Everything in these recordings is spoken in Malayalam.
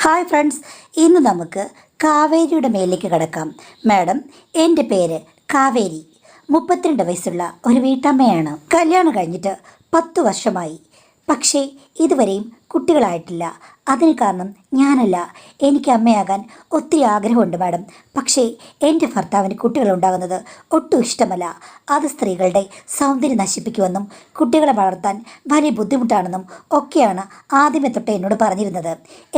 ഹായ് ഫ്രണ്ട്സ്, ഇന്ന് നമുക്ക് കാവേരിയുടെ മേലേക്ക് കിടക്കാം. മാഡം, എൻ്റെ പേര് കാവേരി. 32 വയസ്സുള്ള ഒരു വീട്ടമ്മയാണ്. കല്യാണം കഴിഞ്ഞിട്ട് 10 വർഷമായി. പക്ഷേ ഇതുവരെയും കുട്ടികളായിട്ടില്ല. അതിന് കാരണം ഞാനല്ല. എനിക്ക് അമ്മയാകാൻ ഒത്തിരി ആഗ്രഹമുണ്ട് മാഡം. പക്ഷേ എൻ്റെ ഭർത്താവിന് കുട്ടികളുണ്ടാകുന്നത് ഒട്ടും ഇഷ്ടമല്ല. അത് സ്ത്രീകളുടെ സൗന്ദര്യം നശിപ്പിക്കുമെന്നും കുട്ടികളെ വളർത്താൻ വലിയ ബുദ്ധിമുട്ടാണെന്നും ഒക്കെയാണ് ആദ്യമേ തൊട്ട് എന്നോട് പറഞ്ഞിരുന്നത്.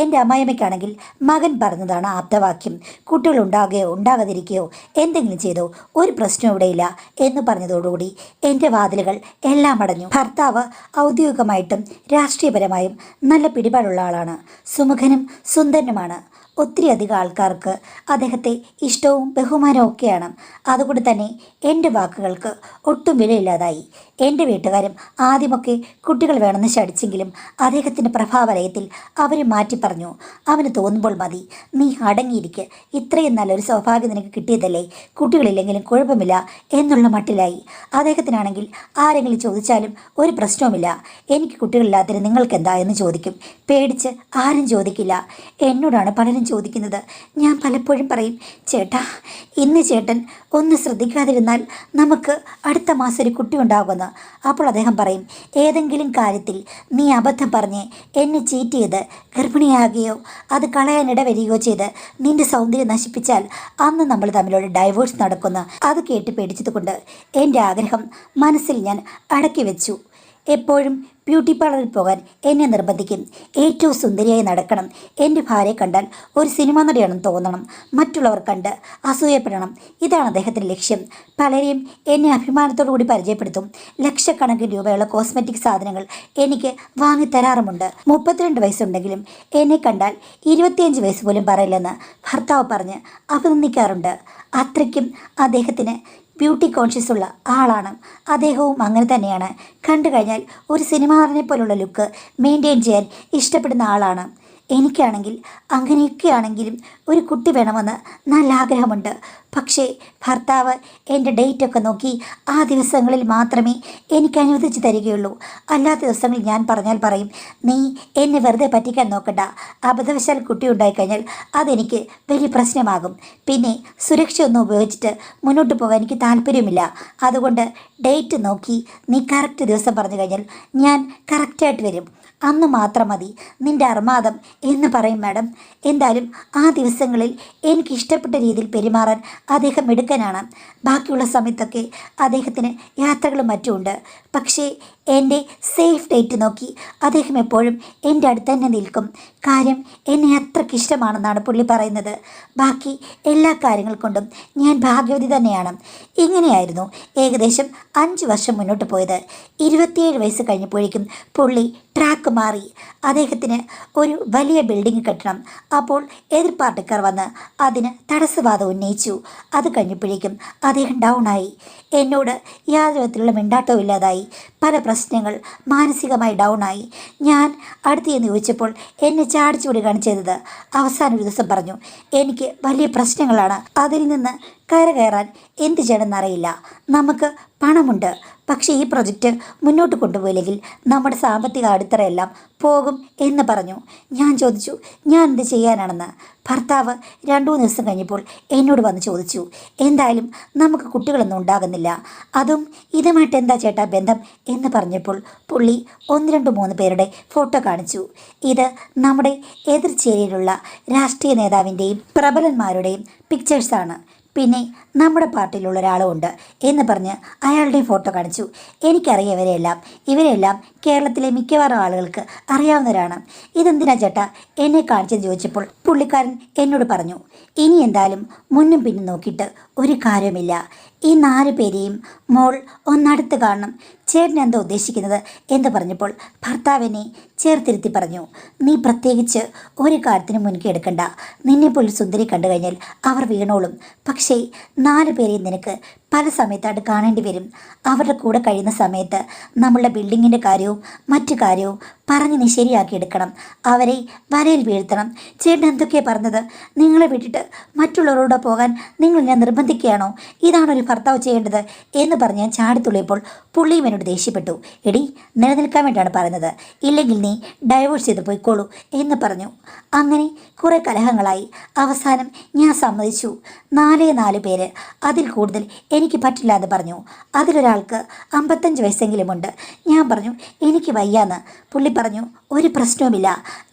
എൻ്റെ അമ്മായിയമ്മയ്ക്കാണെങ്കിൽ മകൻ പറഞ്ഞതാണ് ആപ്തവാക്യം. കുട്ടികളുണ്ടാകുകയോ ഉണ്ടാകാതിരിക്കുകയോ എന്തെങ്കിലും ചെയ്തോ ഒരു പ്രശ്നവും ഇവിടെയില്ല എന്ന് പറഞ്ഞതോടുകൂടി എൻ്റെ വാതിലുകൾ എല്ലാം അടഞ്ഞു. ഭർത്താവ് ഔദ്യോഗികമായിട്ടും രാഷ്ട്രീയപരമായും നല്ല പിടിപാടുള്ള ആളാണ്. സുമുഖനും സുന്ദരനുമാണ്. ഒത്തിരി അധികം ആൾക്കാർക്ക് അദ്ദേഹത്തെ ഇഷ്ടവും ബഹുമാനവും ഒക്കെയാണ്. അതുകൊണ്ട് തന്നെ എൻ്റെ വാക്കുകൾക്ക് ഒട്ടും വിലയില്ലാതായി. എൻ്റെ വീട്ടുകാരും ആദ്യമൊക്കെ കുട്ടികൾ വേണമെന്ന് ശടിച്ചെങ്കിലും അദ്ദേഹത്തിൻ്റെ പ്രഭാവലയത്തിൽ അവർ മാറ്റി പറഞ്ഞു. അവന് തോന്നുമ്പോൾ മതി, നീ അടങ്ങിയിരിക്ക്, ഇത്രയും നല്ലൊരു സൗഭാഗ്യം നിനക്ക് കിട്ടിയതല്ലേ, കുട്ടികളില്ലെങ്കിലും കുഴപ്പമില്ല എന്നുള്ള മട്ടിലായി. അദ്ദേഹത്തിനാണെങ്കിൽ ആരെങ്കിലും ചോദിച്ചാലും ഒരു പ്രശ്നവുമില്ല. എനിക്ക് കുട്ടികളില്ലാത്തതിന് നിങ്ങൾക്കെന്താ എന്ന് ചോദിക്കും. പേടിച്ച് ആരും ചോദിക്കില്ല. എന്നോടാണ് പലരും ചോദിക്കുന്നത്. ഞാൻ പലപ്പോഴും പറയും, ചേട്ടാ, ഇന്ന് ചേട്ടൻ ഒന്ന് ശ്രദ്ധിക്കാതിരുന്നാൽ നമുക്ക് അടുത്ത മാസം ഒരു കുട്ടി ഉണ്ടാകുമെന്ന്. അപ്പോൾ അദ്ദേഹം പറയും, ഏതെങ്കിലും കാര്യത്തിൽ നീ അബദ്ധം പറഞ്ഞ് എന്നെ ചീറ്റ് ചെയ്ത് ഗർഭിണിയാകുകയോ അത് കളയാനിട വരികയോ ചെയ്ത് നിന്റെ സൗന്ദര്യം നശിപ്പിച്ചാൽ അന്ന് നമ്മൾ തമ്മിലുള്ള ഡൈവോഴ്സ് നടക്കുന്ന. അത് കേട്ട് പേടിച്ചതുകൊണ്ട് എൻ്റെ ആഗ്രഹം മനസ്സിൽ ഞാൻ അടക്കി വെച്ചു. എപ്പോഴും ബ്യൂട്ടി പാർലറിൽ പോകാൻ എന്നെ നിർബന്ധിക്കും. ഏറ്റവും സുന്ദരിയായി നടക്കണം. എൻ്റെ ഭാര്യയെ കണ്ടാൽ ഒരു സിനിമ നടിയാണെന്ന് തോന്നണം. മറ്റുള്ളവർ കണ്ട് അസൂയപ്പെടണം. ഇതാണ് അദ്ദേഹത്തിൻ്റെ ലക്ഷ്യം. പലരെയും എന്നെ അഭിമാനത്തോടു കൂടി പരിചയപ്പെടുത്തും. ലക്ഷക്കണക്കിന് രൂപയുള്ള കോസ്മെറ്റിക് സാധനങ്ങൾ എനിക്ക് വാങ്ങിത്തരാറുമുണ്ട്. 32 വയസ്സുണ്ടെങ്കിലും എന്നെ കണ്ടാൽ 25 വയസ്സ് പോലും പറയില്ലെന്ന് ഭർത്താവ് പറഞ്ഞ് അഭിനന്ദിക്കാറുണ്ട്. അത്രയ്ക്കും അദ്ദേഹത്തിന് ബ്യൂട്ടി കോൺഷ്യസ് ഉള്ള ആളാണ്. അദ്ദേഹവും അങ്ങനെ തന്നെയാണ്. കണ്ടു കഴിഞ്ഞാൽ ഒരു സിനിമാറിനെ പോലുള്ള ലുക്ക് മെയിൻറ്റെയിൻ ചെയ്യാൻ ഇഷ്ടപ്പെടുന്ന ആളാണ്. എനിക്കാണെങ്കിൽ അങ്ങനെയൊക്കെയാണെങ്കിലും ഒരു കുട്ടി വേണമെന്ന് നല്ല ആഗ്രഹമുണ്ട്. പക്ഷേ ഭർത്താവ് എൻ്റെ ഡേറ്റൊക്കെ നോക്കി ആ ദിവസങ്ങളിൽ മാത്രമേ എനിക്ക് അനുവദിച്ച് തരികയുള്ളൂ. അല്ലാത്ത ദിവസങ്ങളിൽ ഞാൻ പറഞ്ഞാൽ പറയും, നീ എന്നെ വെറുതെ പറ്റിക്കാൻ നോക്കണ്ട, അബദ്ധവശാൽ കുട്ടി ഉണ്ടായിക്കഴിഞ്ഞാൽ അതെനിക്ക് വലിയ പ്രശ്നമാകും. പിന്നെ സുരക്ഷയൊന്നും ഉപയോഗിച്ചിട്ട് മുന്നോട്ട് പോകാൻ എനിക്ക് താല്പര്യമില്ല. അതുകൊണ്ട് ഡേറ്റ് നോക്കി നീ കറക്റ്റ് ദിവസം പറഞ്ഞു കഴിഞ്ഞാൽ ഞാൻ കറക്റ്റായിട്ട് വരും. അന്ന് മാത്രം മതി നിൻ്റെ അർമാദം എന്ന് പറയും മാഡം. എന്തായാലും ആ ദിവസങ്ങളിൽ എനിക്ക് ഇഷ്ടപ്പെട്ട രീതിയിൽ പെരുമാറാൻ അദ്ദേഹം മിടുക്കനാണ്. ബാക്കിയുള്ള സമയത്തൊക്കെ അദ്ദേഹത്തിന് യാത്രകളും മറ്റുമുണ്ട്. പക്ഷേ എൻ്റെ സേഫ് ഡേറ്റ് നോക്കി അദ്ദേഹം എപ്പോഴും എൻ്റെ അടുത്ത് തന്നെ നിൽക്കും. കാര്യം എന്നെ അത്രയ്ക്ക് ഇഷ്ടമാണെന്നാണ് പുള്ളി പറയുന്നത്. ബാക്കി എല്ലാ കാര്യങ്ങൾ കൊണ്ടും ഞാൻ ഭാഗ്യവതി തന്നെയാണ്. ഇങ്ങനെയായിരുന്നു ഏകദേശം 5 വർഷം മുന്നോട്ട് പോയത്. 27 വയസ്സ് കഴിഞ്ഞപ്പോഴേക്കും പുള്ളി ട്രാക്ക് മാറി. അദ്ദേഹത്തിന് ഒരു വലിയ ബിൽഡിംഗ് കെട്ടണം. അപ്പോൾ എതിർ പാർട്ടിക്കാർ വന്ന് അതിന് തടസ്സവാദം ഉന്നയിച്ചു. അത് കഴിഞ്ഞപ്പോഴേക്കും അദ്ദേഹം ഡൗണായി. എന്നോട് യാതൊരു വിധത്തിലുള്ള മിണ്ടാട്ടവും ഇല്ലാതായി. പല പ്രശ്നങ്ങൾ, മാനസികമായി ഡൗണായി. ഞാൻ അടുത്ത് ചെന്ന് ചോദിച്ചപ്പോൾ എന്നെ ചാടിച്ചുകൂടുകയാണ് ചെയ്തത്. അവസാന ഒരു ദിവസം പറഞ്ഞു, എനിക്ക് വലിയ പ്രശ്നങ്ങളാണ്, അതിൽ നിന്ന് കയറാൻ എന്ത് ചെയ്യണമെന്നറിയില്ല. നമുക്ക് പണമുണ്ട്, പക്ഷേ ഈ പ്രൊജക്റ്റ് മുന്നോട്ട് കൊണ്ടുപോയില്ലെങ്കിൽ നമ്മുടെ സാമ്പത്തിക അടിത്തറയെല്ലാം പോകും എന്ന് പറഞ്ഞു. ഞാൻ ചോദിച്ചു, ഞാൻ എന്ത് ചെയ്യാനാണെന്ന്. ഭർത്താവ് 2-3 ദിവസം കഴിഞ്ഞപ്പോൾ എന്നോട് വന്ന് ചോദിച്ചു, എന്തായാലും നമുക്ക് കുട്ടികളൊന്നും ഉണ്ടാകുന്നില്ല, അതും ഇതുമായിട്ട് എന്താ ചേട്ടാ ബന്ധം എന്ന് പറഞ്ഞപ്പോൾ പുള്ളി 1, 2, 3 പേരുടെ ഫോട്ടോ കാണിച്ചു. ഇത് നമ്മുടെ എതിർചേരിയിലുള്ള രാഷ്ട്രീയ നേതാവിൻ്റെയും പ്രബലന്മാരുടെയും പിക്ചേഴ്സാണ്. പിന്നെ നമ്മുടെ പാർട്ടിയിലുള്ള ഒരാളും ഉണ്ട് എന്ന് പറഞ്ഞ് അയാളുടെ ഫോട്ടോ കാണിച്ചു. എനിക്കറിയാം ഇവരെല്ലാം കേരളത്തിലെ മിക്കവാറും ആളുകൾക്ക് അറിയാവുന്നവരാണ്. ഇതെന്തിനാ ചേട്ടാ എന്നെ കാണിച്ചെന്ന് ചോദിച്ചപ്പോൾ പുള്ളിക്കാരൻ എന്നോട് പറഞ്ഞു, ഇനി എന്തായാലും മുന്നും പിന്നും നോക്കിയിട്ട് ഒരു കാര്യമില്ല. ഈ 4 പേരെയും മോൾ ഒന്നടുത്ത് കാണണം. ചേട്ടൻ എന്താ ഉദ്ദേശിക്കുന്നത് എന്ന് പറഞ്ഞപ്പോൾ ഭർത്താവിനെ ചേർത്തിരുത്തി പറഞ്ഞു, നീ പ്രത്യേകിച്ച് ഒരു കാര്യത്തിന് മുൻകൈ എടുക്കണ്ട. നിന്നെപ്പോലും സുന്ദരി കണ്ടു കഴിഞ്ഞാൽ അവർ വീണോളും. പക്ഷേ 4 പേരെയും നിനക്ക് പല സമയത്തായിട്ട് കാണേണ്ടി വരും. അവരുടെ കൂടെ കഴിയുന്ന സമയത്ത് നമ്മളുടെ ബിൽഡിങ്ങിൻ്റെ കാര്യവും മറ്റു കാര്യവും പറഞ്ഞ് നീ ശരിയാക്കിയെടുക്കണം. അവരെ വലയിൽ വീഴ്ത്തണം. ചേട്ടൻ എന്തൊക്കെയാണ് പറഞ്ഞത്? നിങ്ങളെ വിട്ടിട്ട് മറ്റുള്ളവരോട് പോകാൻ നിങ്ങൾ ഞാൻ നിർബന്ധിക്കുകയാണോ? ഇതാണൊരു ഭർത്താവ് ചെയ്യേണ്ടത് എന്ന് പറഞ്ഞ് ഞാൻ ചാടിത്തുള്ളിയപ്പോൾ പുള്ളിയും എന്നോട് ദേഷ്യപ്പെട്ടു. എടി, നിലനിൽക്കാൻ വേണ്ടിയാണ് പറയുന്നത്, ഇല്ലെങ്കിൽ നീ ഡൈവോഴ്സ് ചെയ്ത് പോയിക്കോളൂ എന്ന് പറഞ്ഞു. അങ്ങനെ കുറേ കലഹങ്ങളായി. അവസാനം ഞാൻ സമ്മതിച്ചു. 4 പേര്, അതിൽ കൂടുതൽ എനിക്ക് പറ്റില്ല എന്ന് പറഞ്ഞു. അതിലൊരാൾക്ക് 55 വയസ്സെങ്കിലുമുണ്ട്. ഞാൻ പറഞ്ഞു എനിക്ക് വയ്യാന്ന്. പുള്ളി പറഞ്ഞു ഒരു പ്രശ്നവുമില്ല,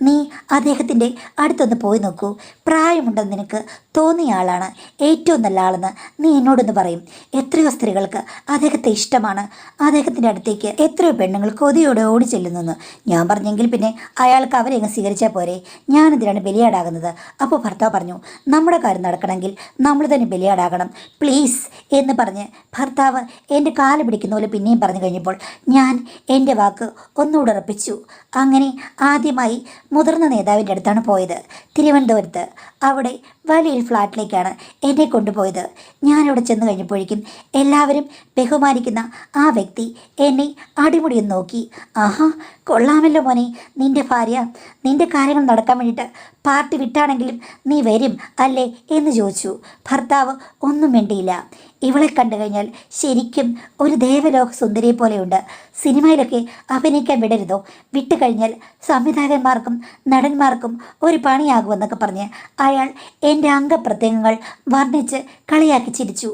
നീ അദ്ദേഹത്തിൻ്റെ അടുത്തൊന്ന് പോയി നോക്കൂ. പ്രായമുണ്ടെന്ന് നിനക്ക് തോന്നിയ ആളാണ്, ഏറ്റവും നല്ല ആളെന്ന് നീ എന്നോടൊന്ന് പറയും. എത്രയോ സ്ത്രീകൾക്ക് അദ്ദേഹത്തെ ഇഷ്ടമാണ്. അദ്ദേഹത്തിൻ്റെ അടുത്തേക്ക് എത്രയോ പെണ്ണുങ്ങൾ കൊതിയോടെ ഓടി ചെല്ലുന്നെന്ന്. ഞാൻ പറഞ്ഞെങ്കിൽ പിന്നെ അയാൾക്ക് അവരെ അങ്ങ് സ്വീകരിച്ചാൽ പോരെ, ഞാനെന്തിനാണ് ബലിയാടാകുന്നത്? അപ്പോൾ ഭർത്താവ് പറഞ്ഞു നമ്മുടെ കാര്യം നടക്കണമെങ്കിൽ നമ്മൾ തന്നെ ബലിയാടാകണം, പ്ലീസ് എന്ന് പറഞ്ഞ് ഭർത്താവ് എൻ്റെ കാല് പിടിക്കുന്ന പോലെ പിന്നെയും പറഞ്ഞു കഴിഞ്ഞപ്പോൾ ഞാൻ എൻ്റെ വാക്ക് ഒന്നുകൂടെ ഉറപ്പിച്ചു. അങ്ങനെ ആദ്യമായി മുതിർന്ന നേതാവിൻ്റെ അടുത്താണ് പോയത്, തിരുവനന്തപുരത്ത്. അവിടെ വലിയൊരു ഫ്ലാറ്റിലേക്കാണ് എന്നെ കൊണ്ടുപോയത്. ഞാനവിടെ ചെന്ന് കഴിഞ്ഞപ്പോഴേക്കും എല്ലാവരും ബഹുമാനിക്കുന്ന ആ വ്യക്തി എന്നെ അടിമുടിയും നോക്കി. ആഹാ, കൊള്ളാമല്ലോ മോനെ, നിൻ്റെ ഭാര്യ നിൻ്റെ കാര്യങ്ങൾ നടക്കാൻ വേണ്ടിയിട്ട് പാർട്ടി വിട്ടാണെങ്കിലും നീ വരും അല്ലേ എന്ന് ചോദിച്ചു. ഭർത്താവ് ഒന്നും വേണ്ടിയില്ല. ഇവളെ കണ്ടു കഴിഞ്ഞാൽ ശരിക്കും ഒരു ദേവലോക സുന്ദരിയെ പോലെയുണ്ട്. സിനിമയിലൊക്കെ അഭിനയിക്കാൻ വിടരുതോ? വിട്ടുകഴിഞ്ഞാൽ സംവിധായകന്മാർക്കും നടന്മാർക്കും ഒരു പണിയാകുമെന്നൊക്കെ പറഞ്ഞ് അയാൾ എൻ്റെ അംഗപ്രത്യംഗങ്ങൾ വർണ്ണിച്ച് കളിയാക്കി ചിരിച്ചു.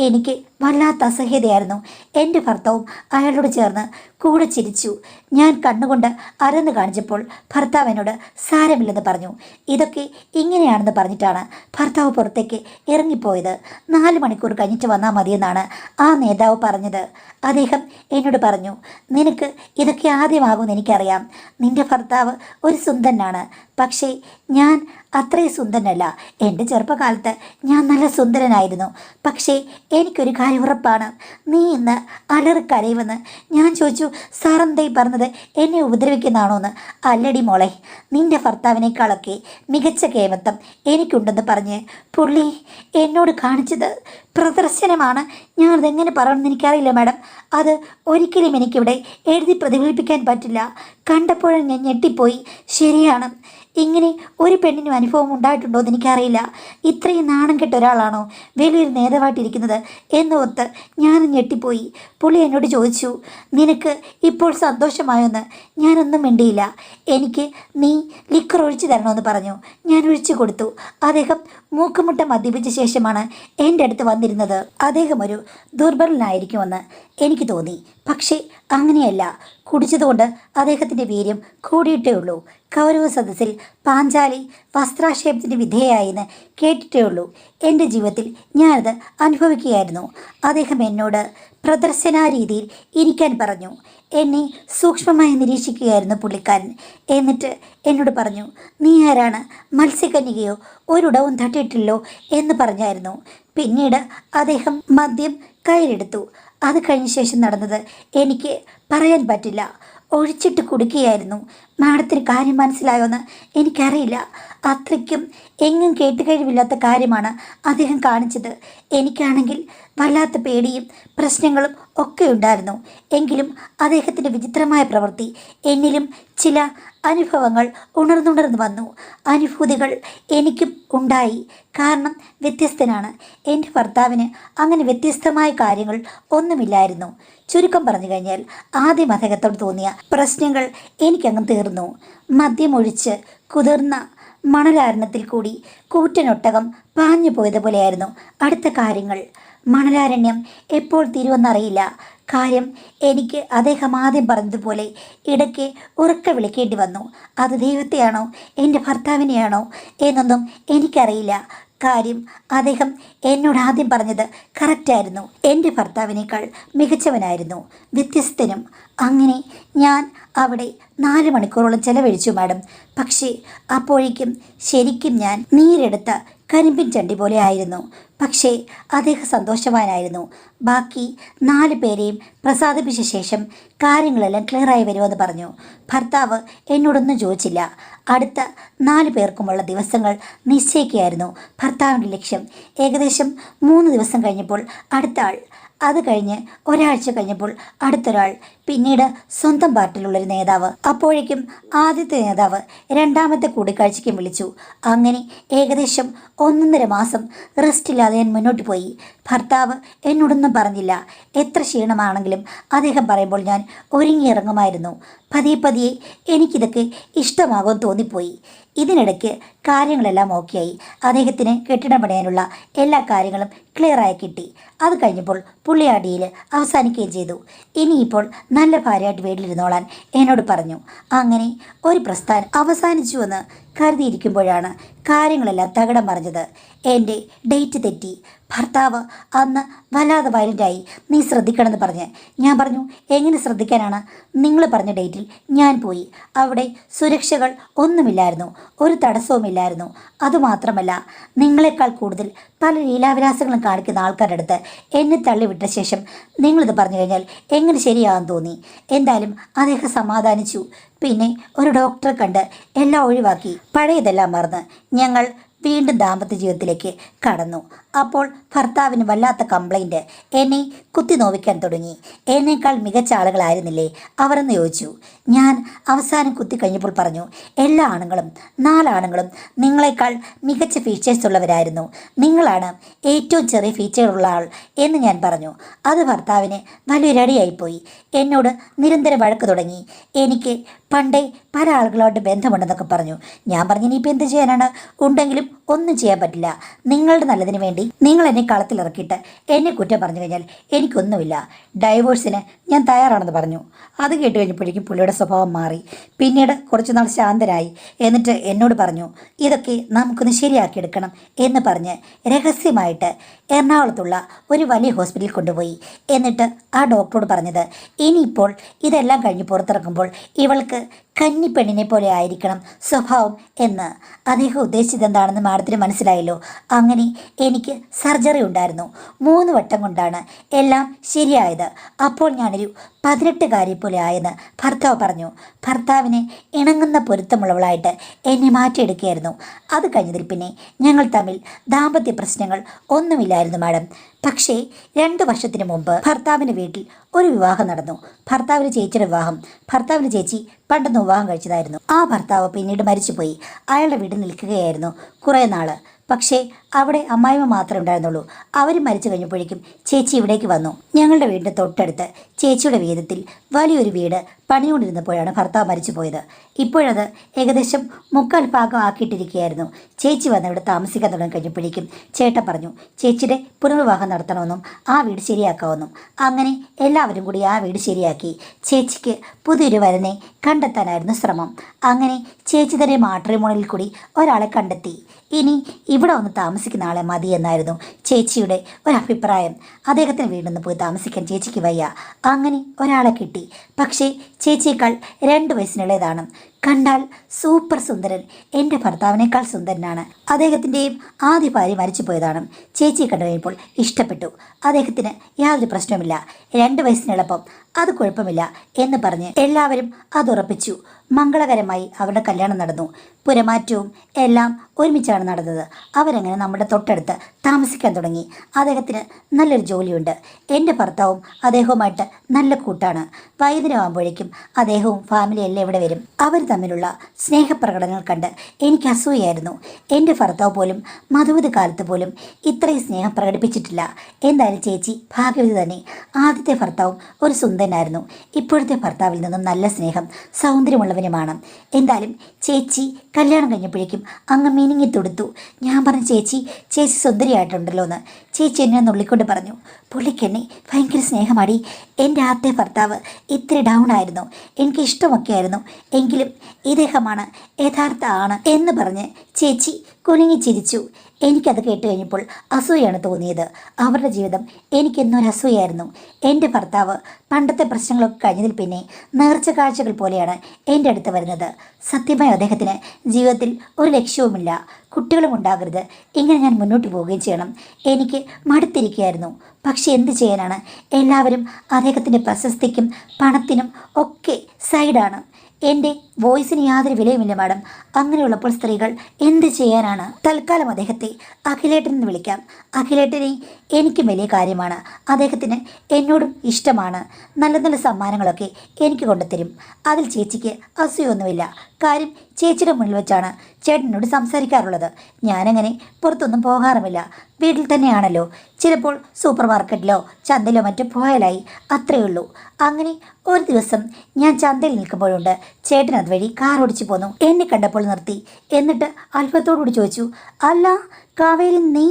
എനിക്ക് വല്ലാത്ത അസഹ്യതയായിരുന്നു. എൻ്റെ ഭർത്താവും അയാളോട് ചേർന്ന് കൂടെ ചിരിച്ചു. ഞാൻ കണ്ണുകൊണ്ട് അരന്ന് കാണിച്ചപ്പോൾ ഭർത്താവ് എന്നോട് സാരമില്ലെന്ന് പറഞ്ഞു. ഇതൊക്കെ ഇങ്ങനെയാണെന്ന് പറഞ്ഞിട്ടാണ് ഭർത്താവ് പുറത്തേക്ക് ഇറങ്ങിപ്പോയത്. 4 മണിക്കൂർ കഴിഞ്ഞിട്ട് വന്നാൽ മതിയെന്നാണ് ആ നേതാവ് പറഞ്ഞത്. അദ്ദേഹം എന്നോട് പറഞ്ഞു, നിനക്ക് ഇതൊക്കെ ആദ്യമാകുമെന്ന് എനിക്കറിയാം. നിൻ്റെ ഭർത്താവ് ഒരു സുന്ദരനാണ്, പക്ഷേ ഞാൻ അത്രയും സുന്ദരനല്ല. എൻ്റെ ചെറുപ്പകാലത്ത് ഞാൻ നല്ല സുന്ദരനായിരുന്നു. പക്ഷേ എനിക്കൊരു കാര്യം ഉറപ്പാണ്, നീ ഇന്ന് അലറിക്കരയുമെന്ന്. ഞാൻ ചോദിച്ചു, സാറെന്തേ പറഞ്ഞത്? എന്നെ ഉപദ്രവിക്കുന്നതാണോ എന്ന്. അല്ലടി മോളെ, നിൻ്റെ ഭർത്താവിനേക്കാളൊക്കെ മികച്ച കേമത്വം എനിക്കുണ്ടെന്ന് പറഞ്ഞ് പുള്ളി എന്നോട് കാണിച്ചത് പ്രദർശനമാണ്. ഞാനതെങ്ങനെ പറയണമെന്ന് എനിക്കറിയില്ല മാഡം. അത് ഒരിക്കലും എനിക്കിവിടെ എഴുതി പ്രതിഫലിപ്പിക്കാൻ പറ്റില്ല. കണ്ടപ്പോഴും ഞാൻ ഞെട്ടിപ്പോയി. ശരിയാണ്, ഇങ്ങനെ ഒരു പെണ്ണിനും അനുഭവം ഉണ്ടായിട്ടുണ്ടോ എന്ന് എനിക്കറിയില്ല. ഇത്രയും നാണം കെട്ട ഒരാളാണോ വലിയൊരു നേതാവായിട്ടിരിക്കുന്നത് എന്നോർത്ത് ഞാൻ ഞെട്ടിപ്പോയി. പുള്ളി എന്നോട് ചോദിച്ചു, നിനക്ക് ഇപ്പോൾ സന്തോഷമായോന്ന്? ഞാനൊന്നും മിണ്ടിയില്ല. എനിക്ക് നീ ലിക്കർ ഒഴിച്ചു തരണമെന്ന് പറഞ്ഞു. ഞാൻ ഒഴിച്ചു കൊടുത്തു. അദ്ദേഹം മൂക്കുമുട്ട മദ്യപിച്ച ശേഷമാണ് എൻ്റെ അടുത്ത് വന്നിരുന്നത്. അദ്ദേഹം ഒരു ദുർബലനായിരിക്കുമെന്ന് എനിക്ക് തോന്നി. പക്ഷേ അങ്ങനെയല്ല. കുടിച്ചതുകൊണ്ട് അദ്ദേഹത്തിൻ്റെ വീര്യം കൂടിയിട്ടേ ഉള്ളൂ. കൗരവ സദസ്സിൽ പാഞ്ചാലി വസ്ത്രാക്ഷേപത്തിന് വിധേയായെന്ന് കേട്ടിട്ടേ ഉള്ളൂ. എൻ്റെ ജീവിതത്തിൽ ഞാനത് അനുഭവിക്കുകയായിരുന്നു. അദ്ദേഹം എന്നോട് പ്രദർശനാ രീതിയിൽ ഇരിക്കാൻ പറഞ്ഞു. എന്നെ സൂക്ഷ്മമായി നിരീക്ഷിക്കുകയായിരുന്നു പുള്ളിക്കാരൻ. എന്നിട്ട് എന്നോട് പറഞ്ഞു, നീ ആരാണ്? മത്സ്യകന്യകയോ? ഒരിടവും തട്ടിയിട്ടില്ലോ എന്ന് പറഞ്ഞായിരുന്നു. പിന്നീട് അദ്ദേഹം മദ്യം കയ്യിലെടുത്തു. അത് കഴിഞ്ഞ ശേഷം നടന്നത് എനിക്ക് പറയാൻ പറ്റില്ല. ഒഴിച്ചിട്ട് കുടിക്കുകയായിരുന്നു. മാഡത്തിന് കാര്യം മനസ്സിലായോന്ന് എനിക്കറിയില്ല. അത്രയ്ക്കും എങ്ങും കേട്ടുകഴിവില്ലാത്ത കാര്യമാണ് അദ്ദേഹം കാണിച്ചത്. എനിക്കാണെങ്കിൽ വല്ലാത്ത പേടിയും പ്രശ്നങ്ങളും ഒക്കെ ഉണ്ടായിരുന്നു. എങ്കിലും അദ്ദേഹത്തിൻ്റെ വിചിത്രമായ പ്രവൃത്തി എന്നിലും ചില അനുഭവങ്ങൾ ഉണർന്നുണർന്നു വന്നു. അനുഭൂതികൾ എനിക്കും ഉണ്ടായി. കാരണം വ്യത്യസ്തനാണ്. എൻ്റെ ഭർത്താവിന് അങ്ങനെ വ്യത്യസ്തമായ കാര്യങ്ങൾ ഒന്നുമില്ലായിരുന്നു. ചുരുക്കം പറഞ്ഞു കഴിഞ്ഞാൽ ആദ്യം അദ്ദേഹത്തോട് തോന്നിയ പ്രശ്നങ്ങൾ എനിക്കങ്ങ് തീർന്നു. മദ്യമൊഴിച്ച് കുതിർന്ന മണലാരണ്യത്തിൽ കൂടി കൂറ്റനൊട്ടകം പാഞ്ഞു പോയതുപോലെയായിരുന്നു അടുത്ത കാര്യങ്ങൾ. മണലാരണ്യം എപ്പോൾ തീരുമെന്നറിയില്ല. കാര്യം എനിക്ക് അദ്ദേഹം ആദ്യം പറഞ്ഞതുപോലെ ഇടയ്ക്ക് ഉറക്കെ വിളിക്കേണ്ടി വന്നു. അത് ദൈവത്തെയാണോ എൻ്റെ ഭർത്താവിനെയാണോ എന്നൊന്നും എനിക്കറിയില്ല. കാര്യം അദ്ദേഹം എന്നോട് ആദ്യം പറഞ്ഞത് കറക്റ്റായിരുന്നു. എൻ്റെ ഭർത്താവിനേക്കാൾ മികച്ചവനായിരുന്നു, വ്യത്യസ്തനും. അങ്ങനെ ഞാൻ അവിടെ 4 മണിക്കൂറോളം ചെലവഴിച്ചു മാഡം. പക്ഷേ അപ്പോഴേക്കും ശരിക്കും ഞാൻ നീരെടുത്ത കരിമ്പിൻ ചണ്ടി പോലെ ആയിരുന്നു. പക്ഷേ അദ്ദേഹം സന്തോഷവാനായിരുന്നു. ബാക്കി 4 പേരെയും പ്രസാദിപ്പിച്ച ശേഷം കാര്യങ്ങളെല്ലാം ക്ലിയറായി വരുമെന്ന് പറഞ്ഞു. ഭർത്താവ് എന്നോടൊന്നും ചോദിച്ചില്ല. അടുത്ത 4 പേർക്കുമുള്ള ദിവസങ്ങൾ നിശ്ചയിക്കുകയായിരുന്നു ഭർത്താവിൻ്റെ ലക്ഷ്യം. ഏകദേശം 3 ദിവസം കഴിഞ്ഞപ്പോൾ അടുത്ത ആൾ, അത് കഴിഞ്ഞ് ഒരാഴ്ച കഴിഞ്ഞപ്പോൾ അടുത്തൊരാൾ, പിന്നീട് സ്വന്തം പാർട്ടിയിലുള്ളൊരു നേതാവ്. അപ്പോഴേക്കും ആദ്യത്തെ നേതാവ് രണ്ടാമത്തെ കൂടിക്കാഴ്ചയ്ക്കും വിളിച്ചു. അങ്ങനെ ഏകദേശം 1.5 മാസം റെസ്റ്റില്ലാതെ ഞാൻ മുന്നോട്ട് പോയി. ഭർത്താവ് എന്നോടൊന്നും പറഞ്ഞില്ല. എത്ര ക്ഷീണമാണെങ്കിലും അദ്ദേഹം പറയുമ്പോൾ ഞാൻ ഒരുങ്ങിയിറങ്ങുമായിരുന്നു. പതിയെ എനിക്കിതൊക്കെ ഇഷ്ടമാകുമെന്ന് തോന്നിപ്പോയി. ഇതിനിടയ്ക്ക് കാര്യങ്ങളെല്ലാം ഓക്കെയായി. അദ്ദേഹത്തിന് കെട്ടിടം പണിയാനുള്ള എല്ലാ കാര്യങ്ങളും ക്ലിയറായി കിട്ടി. അത് കഴിഞ്ഞപ്പോൾ പുള്ളി ആ ഡീല് അവസാനിക്കുകയും ചെയ്തു. ഇനിയിപ്പോൾ നല്ല ഭാര്യയായിട്ട് വീട്ടിലിരുന്നോളാൻ എന്നോട് പറഞ്ഞു. അങ്ങനെ ഒരു പ്രസ്ഥാനം അവസാനിച്ചുവെന്ന് കരുതിയിരിക്കുമ്പോഴാണ് കാര്യങ്ങളെല്ലാം തകിടം മറിഞ്ഞത്. എൻ്റെ ഡേറ്റ് തെറ്റി. ഭർത്താവ് അന്ന് വല്ലാതെ വയലൻ്റായി. നീ ശ്രദ്ധിക്കണമെന്ന് പറഞ്ഞ് ഞാൻ പറഞ്ഞു, എങ്ങനെ ശ്രദ്ധിക്കാനാണ്? നിങ്ങൾ പറഞ്ഞ ഡേറ്റിൽ ഞാൻ പോയി. അവിടെ സുരക്ഷകൾ ഒന്നുമില്ലായിരുന്നു, ഒരു തടസ്സവുമില്ലായിരുന്നു. അതുമാത്രമല്ല, നിങ്ങളെക്കാൾ കൂടുതൽ പല ലീലാവിലാസങ്ങളും കാണിക്കുന്ന ആൾക്കാരുടെ അടുത്ത് എന്നെ തള്ളിവിട്ട ശേഷം നിങ്ങളിത് പറഞ്ഞു കഴിഞ്ഞാൽ എങ്ങനെ ശരിയാകാൻ തോന്നി. എന്തായാലും അദ്ദേഹം സമാധാനിച്ചു. പിന്നെ ഒരു ഡോക്ടറെ കണ്ട് എല്ലാം ഒഴിവാക്കി. പഴയതെല്ലാം മറന്ന് ഞങ്ങൾ വീണ്ടും ദാമ്പത്യ ജീവിതത്തിലേക്ക് കടന്നു. അപ്പോൾ ഭർത്താവിന് വല്ലാത്ത കംപ്ലൈൻറ്റ്. എന്നെ കുത്തി നോവിക്കാൻ തുടങ്ങി. എന്നേക്കാൾ മികച്ച ആളുകളായിരുന്നില്ലേ അവരെന്ന് ചോദിച്ചു. ഞാൻ അവസാനം കുത്തി കഴിഞ്ഞപ്പോൾ പറഞ്ഞു, എല്ലാ ആണുങ്ങളും 4 ആണുങ്ങളും നിങ്ങളെക്കാൾ മികച്ച ഫീച്ചേഴ്സ് ഉള്ളവരായിരുന്നു. നിങ്ങളാണ് ഏറ്റവും ചെറിയ ഫീച്ചറുള്ള ആൾ എന്ന് ഞാൻ പറഞ്ഞു. അത് ഭർത്താവിന് വലിയൊരടിയായിപ്പോയി. എന്നോട് നിരന്തരം വഴക്ക് തുടങ്ങി. എനിക്ക് പണ്ടേ പല ആളുകളോട് ബന്ധമുണ്ടെന്നൊക്കെ പറഞ്ഞു. ഞാൻ പറഞ്ഞു, ഇനിയിപ്പോൾ എന്ത് ചെയ്യാനാണ്? ഉണ്ടെങ്കിലും ഒന്നും ചെയ്യാൻ പറ്റില്ല. നിങ്ങളുടെ നല്ലതിന് വേണ്ടി നിങ്ങൾ എന്നെ കളത്തിലിറക്കിയിട്ട് എന്നെ കുറ്റം പറഞ്ഞു കഴിഞ്ഞാൽ എനിക്കൊന്നുമില്ല. ഡൈവോഴ്സിന് ഞാൻ തയ്യാറാണെന്ന് പറഞ്ഞു. അത് കേട്ട് കഴിഞ്ഞപ്പോഴേക്കും പുള്ളിയുടെ സ്വഭാവം മാറി. പിന്നീട് കുറച്ച് നാൾ ശാന്തനായി. എന്നിട്ട് എന്നോട് പറഞ്ഞു, ഇതൊക്കെ നമുക്കൊന്ന് ശരിയാക്കിയെടുക്കണം എന്ന് പറഞ്ഞ് രഹസ്യമായിട്ട് എറണാകുളത്തുള്ള ഒരു വലിയ ഹോസ്പിറ്റലിൽ കൊണ്ടുപോയി. എന്നിട്ട് ആ ഡോക്ടറോട് പറഞ്ഞത്, ഇനിയിപ്പോൾ ഇതെല്ലാം കഴിഞ്ഞ് പുറത്തിറക്കുമ്പോൾ ഇവൾക്ക് കന്നിപ്പെണ്ണിനെ പോലെ ആയിരിക്കണം സ്വഭാവം എന്ന്. അദ്ദേഹം ഉദ്ദേശിച്ചത് എന്താണെന്ന് മാഡത്തിന് മനസ്സിലായല്ലോ. അങ്ങനെ എനിക്ക് സർജറി ഉണ്ടായിരുന്നു. 3 വട്ടം കൊണ്ടാണ് എല്ലാം ശരിയായത്. അപ്പോൾ ഞാനൊരു 18കാരി പോലെ ആയെന്ന് ഭർത്താവ് പറഞ്ഞു. ഭർത്താവിന് ഇണങ്ങുന്ന പൊരുത്തമുള്ളവളായിട്ട് എന്നെ മാറ്റിയെടുക്കുകയായിരുന്നു. അത് കഴിഞ്ഞതിൽ പിന്നെ ഞങ്ങൾ തമ്മിൽ ദാമ്പത്യ പ്രശ്നങ്ങൾ ഒന്നുമില്ലായിരുന്നു മാഡം. പക്ഷേ 2 വർഷത്തിന് മുമ്പ് ഭർത്താവിൻ്റെ വീട്ടിൽ ഒരു വിവാഹം നടന്നു. ഭർത്താവിൻ്റെ ചേച്ചിയുടെ വിവാഹം. ഭർത്താവിൻ്റെ ചേച്ചി പണ്ടൊന്ന് വിവാഹം കഴിച്ചതായിരുന്നു. ആ ഭർത്താവ് പിന്നീട് മരിച്ചുപോയി. അയാളുടെ വീട്ടിൽ നിൽക്കുകയായിരുന്നു കുറേ നാൾ. പക്ഷേ അവിടെ അമ്മായിമ്മ മാത്രമേ ഉണ്ടായിരുന്നുള്ളൂ. അവർ മരിച്ചു കഴിഞ്ഞപ്പോഴേക്കും ചേച്ചി ഇവിടേക്ക് വന്നു. ഞങ്ങളുടെ വീടിൻ്റെ തൊട്ടടുത്ത് ചേച്ചിയുടെ വീതത്തിൽ വലിയൊരു വീട് പണികൊണ്ടിരുന്നപ്പോഴാണ് ഭർത്താവ് മരിച്ചു പോയത്. ഇപ്പോഴത് ഏകദേശം 3/4 ഭാഗം ആക്കിയിട്ടിരിക്കുകയായിരുന്നു. ചേച്ചി വന്ന് ഇവിടെ താമസിക്കാൻ തുടങ്ങി കഴിഞ്ഞപ്പോഴേക്കും ചേട്ടൻ പറഞ്ഞു, ചേച്ചിയുടെ പുനർവിവാഹം നടത്തണമെന്നും ആ വീട് ശരിയാക്കാമെന്നും. അങ്ങനെ എല്ലാവരും കൂടി ആ വീട് ശരിയാക്കി. ചേച്ചിക്ക് പുതിയൊരു വരനെ കണ്ടെത്താനായിരുന്നു ശ്രമം. അങ്ങനെ ചേച്ചി തന്നെ മാട്രിമോണിയിൽ കൂടി ഒരാളെ കണ്ടെത്തി. ഇനി ഇവിടെ വന്ന് താമസിക്കുന്ന ആളെ മതി എന്നായിരുന്നു ചേച്ചിയുടെ ഒരഭിപ്രായം. അദ്ദേഹത്തിന് വീണ്ടൊന്ന് പോയി താമസിക്കാൻ ചേച്ചിക്ക് വയ്യ. അങ്ങനെ ഒരാളെ കിട്ടി. പക്ഷേ ചേച്ചിയേക്കാൾ 2 വയസ്സിനുള്ളതാണ്. കണ്ടാൽ സൂപ്പർ സുന്ദരൻ. എൻ്റെ ഭർത്താവിനേക്കാൾ സുന്ദരനാണ്. അദ്ദേഹത്തിൻ്റെയും ആദ്യ ഭാര്യ മരിച്ചു പോയതാണ്. ചേച്ചിയെ കണ്ടു കഴിഞ്ഞപ്പോൾ ഇഷ്ടപ്പെട്ടു. അദ്ദേഹത്തിന് യാതൊരു പ്രശ്നവുമില്ല. 2 വയസ്സിനുള്ളപ്പം അത് കുഴപ്പമില്ല എന്ന് പറഞ്ഞ് എല്ലാവരും അതുറപ്പിച്ചു. മംഗളകരമായി അവരുടെ കല്യാണം നടന്നു. പുരമാറ്റവും എല്ലാം ഒരുമിച്ചാണ് നടന്നത്. അവരങ്ങനെ നമ്മുടെ തൊട്ടടുത്ത് താമസിക്കാൻ തുടങ്ങി. അദ്ദേഹത്തിന് നല്ലൊരു ജോലിയുണ്ട്. എൻ്റെ ഭർത്താവും അദ്ദേഹവുമായിട്ട് നല്ല കൂട്ടാണ്. വൈകുന്നേരമാകുമ്പോഴേക്കും അദ്ദേഹവും ഫാമിലി എല്ലാം ഇവിടെ വരും. അവർ തമ്മിലുള്ള സ്നേഹപ്രകടനങ്ങൾ കണ്ട് എനിക്ക് അസൂയായിരുന്നു. എൻ്റെ ഭർത്താവ് പോലും മധുവിധ കാലത്ത് പോലും ഇത്രയും സ്നേഹം പ്രകടിപ്പിച്ചിട്ടില്ല. എന്തായാലും ചേച്ചി ഭാഗ്യവതി തന്നെ. ആദ്യത്തെ ഭർത്താവും ഒരു സുന്ദരനായിരുന്നു. ഇപ്പോഴത്തെ ഭർത്താവിൽ നിന്നും നല്ല സ്നേഹം, സൗന്ദര്യമുള്ളവനുമാണ്. എന്തായാലും ചേച്ചി കല്യാണം കഴിഞ്ഞപ്പോഴേക്കും അങ്ങ് മിനിങ്ങി തൊടുത്തു. ഞാൻ പറഞ്ഞു, ചേച്ചി സുന്ദരിയായിട്ടുണ്ടല്ലോ എന്ന്. ചേച്ചി എന്നെ നുള്ളിക്കൊണ്ട് പറഞ്ഞു, പുള്ളിക്കെന്നെ ഭയങ്കര സ്നേഹമാടി. എൻ്റെ ആദ്യത്തെ ഭർത്താവ് ഇത്തിരി ഡൗൺ ആയിരുന്നു. എനിക്ക് ഇഷ്ടമൊക്കെ ആയിരുന്നു. എങ്കിലും ഇദ്ദേഹമാണ് യഥാർത്ഥ ആണ് എന്ന് പറഞ്ഞ് ചേച്ചി കുലുങ്ങി ചിരിച്ചു. എനിക്കത് കേട്ട് കഴിഞ്ഞപ്പോൾ അസൂയാണ് തോന്നിയത്. അവരുടെ ജീവിതം എനിക്കെന്നൊരു അസൂയായിരുന്നു. എൻ്റെ ഭർത്താവ് പണ്ടത്തെ പ്രശ്നങ്ങളൊക്കെ കഴിഞ്ഞതിൽ പിന്നെ നേർച്ച കാഴ്ചകൾ പോലെയാണ് എൻ്റെ അടുത്ത് വരുന്നത്. സത്യമായി അദ്ദേഹത്തിന് ജീവിതത്തിൽ ഒരു ലക്ഷ്യവുമില്ല. കുട്ടികളും ഉണ്ടാകരുത്. ഇങ്ങനെ ഞാൻ മുന്നോട്ട് പോവുകയും ചെയ്യണം. എനിക്ക് മടുത്തിരിക്കുകയായിരുന്നു. പക്ഷെ എന്ത് ചെയ്യാനാണ്? എല്ലാവരും അദ്ദേഹത്തിൻ്റെ പ്രശസ്തിക്കും പണത്തിനും ഒക്കെ സൈഡാണ്. എൻ്റെ വോയിസിന് യാതൊരു വിലയുമില്ല മാഡം. അങ്ങനെയുള്ളപ്പോൾ സ്ത്രീകൾ എന്ത് ചെയ്യാനാണ്? തൽക്കാലം അദ്ദേഹത്തെ അഖിലേട്ടൻ എന്ന് വിളിക്കാം. അഖിലേട്ടനെ എനിക്കും വലിയ കാര്യമാണ്. അദ്ദേഹത്തിന് എന്നോടും ഇഷ്ടമാണ്. നല്ല നല്ല സമ്മാനങ്ങളൊക്കെ എനിക്ക് കൊണ്ടുതരും. അതിൽ ചേച്ചിക്ക് അസൂയൊന്നുമില്ല. കാര്യം ചേച്ചിയുടെ മുന്നിൽ വെച്ചാണ് ചേട്ടനോട് സംസാരിക്കാറുള്ളത്. ഞാനങ്ങനെ പുറത്തൊന്നും പോകാറുമില്ല. വീട്ടിൽ തന്നെയാണല്ലോ. ചിലപ്പോൾ സൂപ്പർ മാർക്കറ്റിലോ ചന്തയിലോ മറ്റോ പോയാലായി, അത്രയേ ഉള്ളൂ. അങ്ങനെ ഒരു ദിവസം ഞാൻ ചന്തയിൽ നിൽക്കുമ്പോഴുണ്ട് ചേട്ടൻ അതുവഴി കാർ ഓടിച്ചു പോന്നു. എന്നെ കണ്ടപ്പോൾ നിർത്തി. എന്നിട്ട് അത്ഭുതത്തോടുകൂടി ചോദിച്ചു, അല്ല കാവേരി, നീ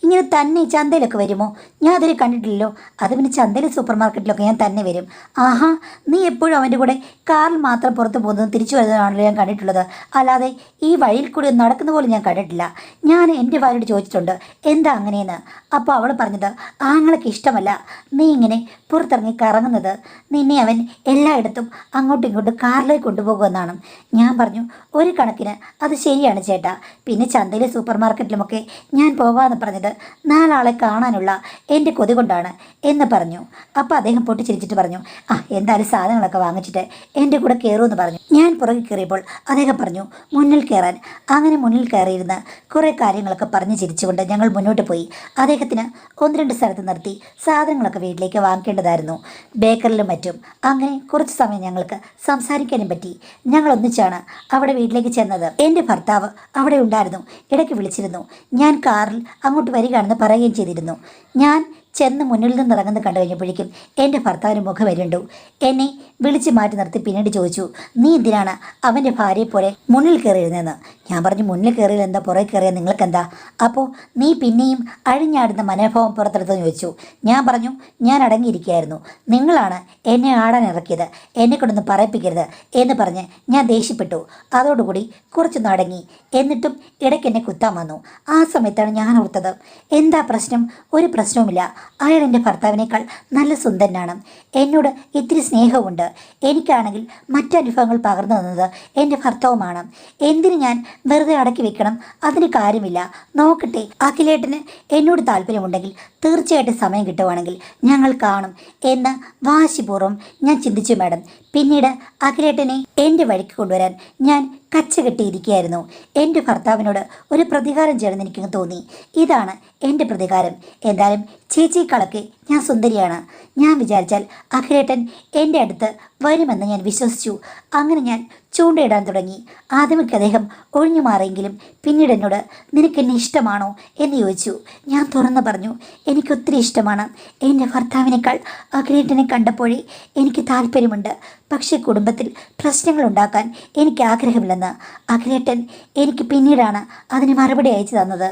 ഇങ്ങനെ തന്നെ ചന്തയിലൊക്കെ വരുമോ? ഞാൻ അതിൽ കണ്ടിട്ടില്ലല്ലോ. അത് പിന്നെ ചന്തയിൽ സൂപ്പർ മാർക്കറ്റിലൊക്കെ ഞാൻ തന്നെ വരും. ആഹാ, നീ എപ്പോഴും അവൻ്റെ കൂടെ കാറിൽ മാത്രം പുറത്ത് പോകുന്നതും തിരിച്ചു വരുന്നതാണല്ലോ ഞാൻ കണ്ടിട്ടുള്ളത്. അല്ലാതെ ഈ വഴിയിൽ കൂടി നടക്കുന്ന പോലും ഞാൻ കണ്ടിട്ടില്ല. ഞാൻ എൻ്റെ ഭാര്യയോട് ചോദിച്ചിട്ടുണ്ട് എന്താ അങ്ങനെയെന്ന്. അപ്പോൾ അവൾ പറഞ്ഞത്, ആങ്ങളൊക്കെ ഇഷ്ടമല്ല നീ ഇങ്ങനെ പുറത്തിറങ്ങി കറങ്ങുന്നത്. നിന്നെ അവൻ എല്ലായിടത്തും അങ്ങോട്ടും ഇങ്ങോട്ടും കാറിലേക്ക് കൊണ്ടുപോകുമെന്നാണ്. ഞാൻ പറഞ്ഞു, ഒരു കണക്കിന് അത് ശരിയാണ് ചേട്ടാ. പിന്നെ ചന്തയിലെ സൂപ്പർ മാർക്കറ്റിലുമൊക്കെ ഞാൻ പോകാമെന്ന് പറഞ്ഞത് നാലാളെ കാണാനുള്ള എൻ്റെ കൊതി കൊണ്ടാണ് എന്ന് പറഞ്ഞു. അപ്പോൾ അദ്ദേഹം പൊട്ടിച്ചിരിച്ചിട്ട് പറഞ്ഞു, എന്തായാലും സാധനങ്ങളൊക്കെ വാങ്ങിച്ചിട്ട് എൻ്റെ കൂടെ കയറുമെന്ന് പറഞ്ഞു. ഞാൻ പുറകെ കയറിയപ്പോൾ അദ്ദേഹം പറഞ്ഞു മുന്നിൽ കയറാൻ. അങ്ങനെ മുന്നിൽ കയറിയിരുന്ന് കുറേ കാര്യങ്ങളൊക്കെ പറഞ്ഞ് ചിരിച്ചുകൊണ്ട് ഞങ്ങൾ മുന്നോട്ട് പോയി. അദ്ദേഹത്തിന് ഒന്ന് രണ്ട് സ്ഥലത്ത് നിർത്തി സാധനങ്ങളൊക്കെ വീട്ടിലേക്ക് വാങ്ങിക്കേണ്ടതായിരുന്നു, ബേക്കറിലും മറ്റും. അങ്ങനെ കുറച്ച് സമയം ഞങ്ങൾക്ക് സംസാരിക്കാനും പറ്റി. ഞങ്ങൾ ഒന്നിച്ചാണ് അവിടെ വീട്ടിലേക്ക് ചെന്നത്. എൻ്റെ ഭർത്താവ് അവിടെ ഉണ്ടായിരുന്നു. ഇടയ്ക്ക് വിളിച്ചിരുന്നു. ഞാൻ കാറിൽ അങ്ങോട്ട് വരികയാണെന്ന് പറയുകയും ചെയ്തിരുന്നു. ഞാൻ ചെന്ന് മുന്നിൽ നിന്ന് ഇറങ്ങുന്നത് കണ്ടു കഴിഞ്ഞപ്പോഴേക്കും എൻ്റെ ഭർത്താവിന് മുഖം വരുണ്ടു. എന്നെ വിളിച്ച് മാറ്റി നിർത്തി പിന്നീട് ചോദിച്ചു, നീ എന്തിനാണ് അവൻ്റെ ഭാര്യയെ പോലെ മുന്നിൽ കയറിയിരുന്നതെന്ന്. ഞാൻ പറഞ്ഞു, മുന്നിൽ കയറിയാൽ എന്താ, പുറകെ കയറിയാൽ നിങ്ങൾക്കെന്താ? അപ്പോൾ നീ പിന്നെയും അഴിഞ്ഞാടുന്ന മനോഭാവം പുറത്തെടുത്തെന്ന് ചോദിച്ചു. ഞാൻ പറഞ്ഞു, ഞാൻ അടങ്ങിയിരിക്കുകയായിരുന്നു. നിങ്ങളാണ് എന്നെ ആടാൻ ഇറക്കിയത്. എന്നെ കൊണ്ടൊന്ന് പറയിപ്പിക്കരുത് എന്ന് പറഞ്ഞ് ഞാൻ ദേഷ്യപ്പെട്ടു. അതോടുകൂടി കുറച്ചൊന്ന് അടങ്ങി. എന്നിട്ടും ഇടയ്ക്ക് എന്നെ കുത്താൻ വന്നു. ആ സമയത്താണ് ഞാൻ ഓർത്തത്, എന്താ പ്രശ്നം? ഒരു പ്രശ്നവുമില്ല. അയാൾ എൻ്റെ ഭർത്താവിനേക്കാൾ നല്ല സുന്ദരനാണ്. എന്നോട് ഇത്തിരി സ്നേഹമുണ്ട്. എനിക്കാണെങ്കിൽ മറ്റനുഭവങ്ങൾ പകർന്നു തന്നത് എൻ്റെ ഭർത്താവുമാണ്. എന്തിന് ഞാൻ വെറുതെ അടക്കി വെക്കണം? അതിന് കാര്യമില്ല. നോക്കട്ടെ, അഖിലേട്ടന് എന്നോട് താല്പര്യമുണ്ടെങ്കിൽ തീർച്ചയായിട്ടും സമയം കിട്ടുവാണെങ്കിൽ ഞങ്ങൾ കാണും എന്ന് വാശിപൂർവ്വം ഞാൻ ചിന്തിച്ചു മാഡം. പിന്നീട് അഖിലേട്ടനെ എൻ്റെ വഴിക്ക് കൊണ്ടുവരാൻ ഞാൻ കച്ചകെട്ടിയിരിക്കുകയായിരുന്നു. എൻ്റെ ഭർത്താവിനോട് ഒരു പ്രതികാരം ചെയ്യണമെന്ന് എനിക്ക് തോന്നി. ഇതാണ് എൻ്റെ പ്രതികാരം. എന്തായാലും ചേച്ചിയേക്കാളൊക്കെ ഞാൻ സുന്ദരിയാണ്. ഞാൻ വിചാരിച്ചാൽ അഖിലേട്ടൻ എൻ്റെ അടുത്ത് വരുമെന്ന് ഞാൻ വിശ്വസിച്ചു. അങ്ങനെ ഞാൻ ചൂണ്ടയിടാൻ തുടങ്ങി. ആദ്യമൊക്കെ അദ്ദേഹം ഒഴിഞ്ഞു മാറിയെങ്കിലും പിന്നീട് എന്നോട് നിനക്കെന്നെ ഇഷ്ടമാണോ എന്ന് ചോദിച്ചു. ഞാൻ തുറന്നു പറഞ്ഞു, എനിക്കൊത്തിരി ഇഷ്ടമാണ്. എൻ്റെ ഭർത്താവിനേക്കാൾ അഖിലേട്ടനെ കണ്ടപ്പോഴേ എനിക്ക് താല്പര്യമുണ്ട്. പക്ഷേ കുടുംബത്തിൽ പ്രശ്നങ്ങൾ ഉണ്ടാക്കാൻ എനിക്ക് ആഗ്രഹമില്ലെന്ന്. അഖിലേട്ടൻ എനിക്ക് പിന്നീടാണ് അതിന് മറുപടി അയച്ചു തന്നത്.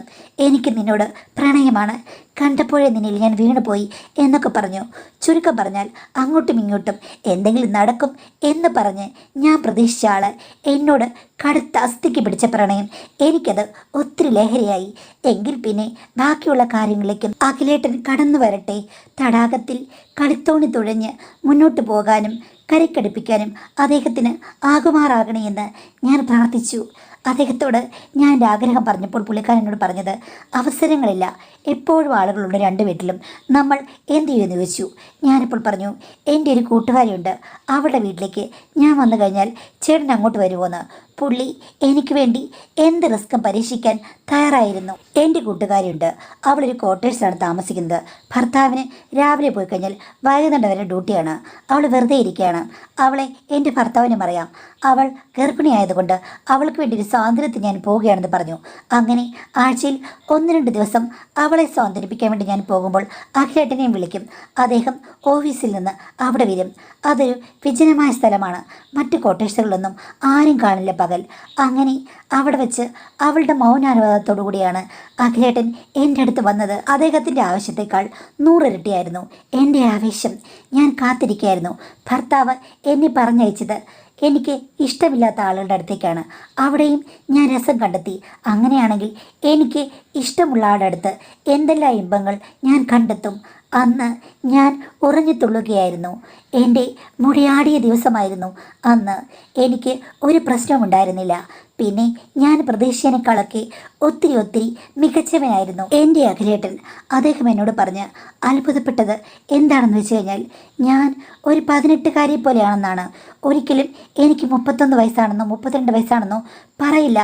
എനിക്ക് നിന്നോട് പ്രണയമാണ്, കണ്ടപ്പോഴേ നിന്നിൽ ഞാൻ വീണുപോയി എന്നൊക്കെ പറഞ്ഞു. ചുരുക്കം പറഞ്ഞാൽ അങ്ങോട്ടും ഇങ്ങോട്ടും എന്തെങ്കിലും നടക്കും എന്ന് പറഞ്ഞ് ഞാൻ പ്രതീക്ഷിച്ച ആള് എന്നോട് കടുത്ത അസ്ഥിക്ക് പിടിച്ച പ്രണയം. എനിക്കത് ഒത്തിരി ലഹരിയായി. എങ്കിൽ പിന്നെ ബാക്കിയുള്ള കാര്യങ്ങളിലേക്കും അഖിലേട്ടൻ കടന്നു വരട്ടെ. തടാകത്തിൽ കളിത്തോണി തുഴഞ്ഞ് മുന്നോട്ട് പോകാനും കരക്കടുപ്പിക്കാനും അദ്ദേഹത്തിന് ആകുമാറാകണേ എന്ന് ഞാൻ പ്രാർത്ഥിച്ചു. അദ്ദേഹത്തോട് ഞാൻ എൻ്റെ ആഗ്രഹം പറഞ്ഞപ്പോൾ പുള്ളിക്കാരൻ എന്നോട് പറഞ്ഞത്, അവസരങ്ങളില്ല, എപ്പോഴും ആളുകളുണ്ട് രണ്ട് വീട്ടിലും, നമ്മൾ എന്ത് ചെയ്യുമെന്ന് ചോദിച്ചു. ഞാനിപ്പോൾ പറഞ്ഞു, എൻ്റെ ഒരു കൂട്ടുകാരിയുണ്ട്, അവളുടെ വീട്ടിലേക്ക് ഞാൻ വന്നു കഴിഞ്ഞാൽ ചേട്ടൻ അങ്ങോട്ട് വരുമോയെന്ന്. പുള്ളി എനിക്ക് വേണ്ടി എന്ത് റിസ്ക്കും പരീക്ഷിക്കാൻ തയ്യാറായിരുന്നു. എൻ്റെ കൂട്ടുകാരിയുണ്ട്, അവളൊരു ക്വാർട്ടേഴ്സിലാണ് താമസിക്കുന്നത്. ഭർത്താവിന് രാവിലെ പോയി കഴിഞ്ഞാൽ വൈകുന്നേരം വരെ ഡ്യൂട്ടിയാണ്. അവൾ വെറുതെ ഇരിക്കുകയാണ്. അവളെ എൻ്റെ ഭർത്താവിനും അറിയാം. അവൾ ഗർഭിണിയായതുകൊണ്ട് അവൾക്ക് വേണ്ടി ഒരു സ്വാതന്ത്ര്യത്തിന് ഞാൻ പോവുകയാണെന്ന് പറഞ്ഞു. അങ്ങനെ ആഴ്ചയിൽ 1-2 ദിവസം അവളെ സ്വാതന്ത്ര്യപ്പിക്കാൻ വേണ്ടി ഞാൻ പോകുമ്പോൾ അഖിലേട്ടനെയും വിളിക്കും. അദ്ദേഹം ഓഫീസിൽ നിന്ന് അവിടെ വരും. അതൊരു വിജനമായ സ്ഥലമാണ്. മറ്റ് ക്വാർട്ടേഴ്സുകളിലൊന്നും ആരും കാണില്ല പകൽ. അങ്ങനെ അവിടെ വെച്ച് അവളുടെ മൗനാനുവാദത്തോടു കൂടിയാണ് അഖിലേട്ടൻ എൻ്റെ അടുത്ത് വന്നത്. അദ്ദേഹത്തിൻ്റെ ആവശ്യത്തേക്കാൾ 100 ഇരട്ടിയായിരുന്നു എൻ്റെ ആവേശം. ഞാൻ കാത്തിരിക്കുകയായിരുന്നു. ഭർത്താവ് എന്നെ പറഞ്ഞയച്ചത് എനിക്ക് ഇഷ്ടമില്ലാത്ത ആളുകളുടെ അടുത്തേക്കാണ്. അവിടെയും ഞാൻ രസം കണ്ടെത്തി. അങ്ങനെയാണെങ്കിൽ എനിക്ക് ഇഷ്ടമുള്ള ആളുടെ അടുത്ത് എന്തെല്ലാം ഇമ്പങ്ങൾ ഞാൻ കണ്ടെത്തും. അന്ന് ഞാൻ ഉറഞ്ഞു തുള്ളുകയായിരുന്നു. എൻ്റെ മുടിയാടിയ ദിവസമായിരുന്നു അന്ന്. എനിക്ക് ഒരു പ്രശ്നമുണ്ടായിരുന്നില്ല. പിന്നെ ഞാൻ പ്രതീക്ഷിച്ചതിനേക്കാളൊക്കെ ഒത്തിരി ഒത്തിരി മികച്ചവനായിരുന്നു എൻ്റെ അഖിലേട്ടൻ. അദ്ദേഹം എന്നോട് പറഞ്ഞ് അത്ഭുതപ്പെട്ടത് എന്താണെന്ന് വെച്ച് കഴിഞ്ഞാൽ ഞാൻ ഒരു 18കാരിയെ പോലെയാണെന്നാണ്. ഒരിക്കലും എനിക്ക് 31 വയസ്സാണെന്നോ 32 വയസ്സാണെന്നോ പറയില്ല.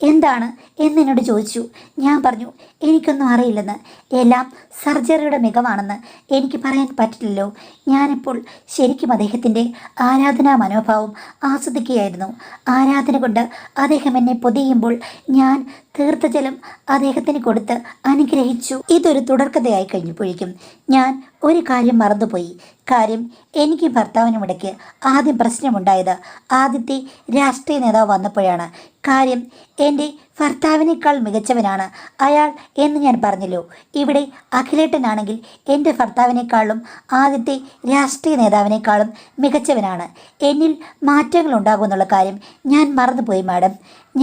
എന്താണ് എന്നോട് ചോദിച്ചു. ഞാൻ പറഞ്ഞു എനിക്കൊന്നും അറിയില്ലെന്ന്. എല്ലാം സർജറിയുടെ മികവാണെന്ന് എനിക്ക് പറയാൻ പറ്റില്ലല്ലോ. ഞാനിപ്പോൾ ശരിക്കും അദ്ദേഹത്തിൻ്റെ ആരാധനാ മനോഭാവം ആസ്വദിക്കുകയായിരുന്നു. ആരാധന കൊണ്ട് അദ്ദേഹം എന്നെ പൊതിയുമ്പോൾ ഞാൻ തീർത്ഥജലം അദ്ദേഹത്തിന് കൊടുത്ത് അനുഗ്രഹിച്ചു. ഇതൊരു തുടർക്കഥയായി കഴിഞ്ഞപ്പോഴേക്കും ഞാൻ ഒരു കാര്യം മറന്നുപോയി. കാര്യം എനിക്ക് ഭർത്താവിനും ഇടയ്ക്ക് ആദ്യം പ്രശ്നമുണ്ടായത് ആദ്യത്തെ രാഷ്ട്രീയ നേതാവ് വന്നപ്പോഴാണ്. കാര്യം എൻ്റെ ഭർത്താവിനേക്കാൾ മികച്ചവനാണ് അയാൾ എന്ന് ഞാൻ പറഞ്ഞല്ലോ. ഇവിടെ അഖിലേട്ടനാണെങ്കിൽ എൻ്റെ ഭർത്താവിനേക്കാളും ആദ്യത്തെ രാഷ്ട്രീയ നേതാവിനേക്കാളും മികച്ചവനാണ്. എന്നിൽ മാറ്റങ്ങൾ ഉണ്ടാകുമെന്നുള്ള കാര്യം ഞാൻ മറന്നുപോയി മാഡം.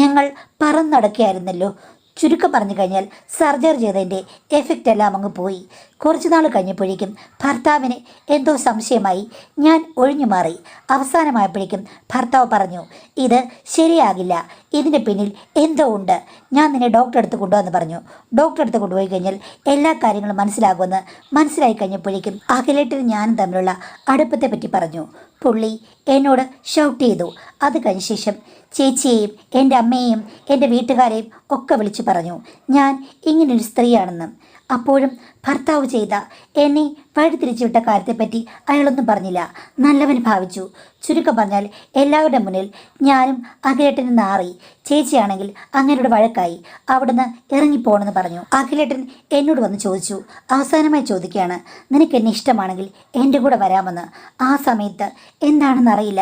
ഞങ്ങൾ പറന്നടക്കുകയായിരുന്നല്ലോ. ചുരുക്കം പറഞ്ഞു കഴിഞ്ഞാൽ സർജറി ചെയ്തതിൻ്റെ എഫക്റ്റ് എല്ലാം അങ്ങ് പോയി. കുറച്ച് നാൾ കഴിഞ്ഞപ്പോഴേക്കും ഭർത്താവിന് എന്തോ സംശയമായി. ഞാൻ ഒഴിഞ്ഞു മാറി. അവസാനമായപ്പോഴേക്കും ഭർത്താവ് പറഞ്ഞു ഇത് ശരിയാകില്ല, ഇതിൻ്റെ പിന്നിൽ എന്തോ ഉണ്ട്, ഞാൻ നിന്നെ ഡോക്ടറെ അടുത്ത് കൊണ്ടുവന്ന് പറഞ്ഞു. ഡോക്ടറെ അടുത്ത് കൊണ്ടുപോയി കഴിഞ്ഞാൽ എല്ലാ കാര്യങ്ങളും മനസ്സിലാകുമെന്ന് മനസ്സിലായി കഴിഞ്ഞപ്പോഴേക്കും അഖിലേട്ടനും ഞാനും തമ്മിലുള്ള അടുപ്പത്തെ പറ്റി പറഞ്ഞു. പുള്ളി എന്നോട് ഷൗട്ട് ചെയ്തു. അത് കഴിഞ്ഞ ശേഷം ചേച്ചിയെയും എൻ്റെ അമ്മയെയും എൻ്റെ വീട്ടുകാരെയും ഒക്കെ വിളിച്ചു പറഞ്ഞു ഞാൻ ഇങ്ങനൊരു സ്ത്രീയാണെന്ന്. അപ്പോഴും ഭർത്താവ് ചെയ്ത എന്നെ വഴിതിരിച്ചുവിട്ട കാര്യത്തെപ്പറ്റി അയാളൊന്നും പറഞ്ഞില്ല. നല്ലവൻ ഭാവിച്ചു. ചുരുക്കം പറഞ്ഞാൽ എല്ലാവരുടെ മുന്നിൽ ഞാനും അഖിലേട്ടനും നാറി. ചേച്ചിയാണെങ്കിൽ അങ്ങനോട് വഴക്കായി അവിടുന്ന് ഇറങ്ങിപ്പോണെന്ന് പറഞ്ഞു. അഖിലേട്ടൻ എന്നോട് വന്ന് ചോദിച്ചു. അവസാനമായി ചോദിക്കുകയാണ് നിനക്ക് എന്നെ ഇഷ്ടമാണെങ്കിൽ എൻ്റെ കൂടെ വരാമെന്ന്. ആ സമയത്ത് എന്താണെന്നറിയില്ല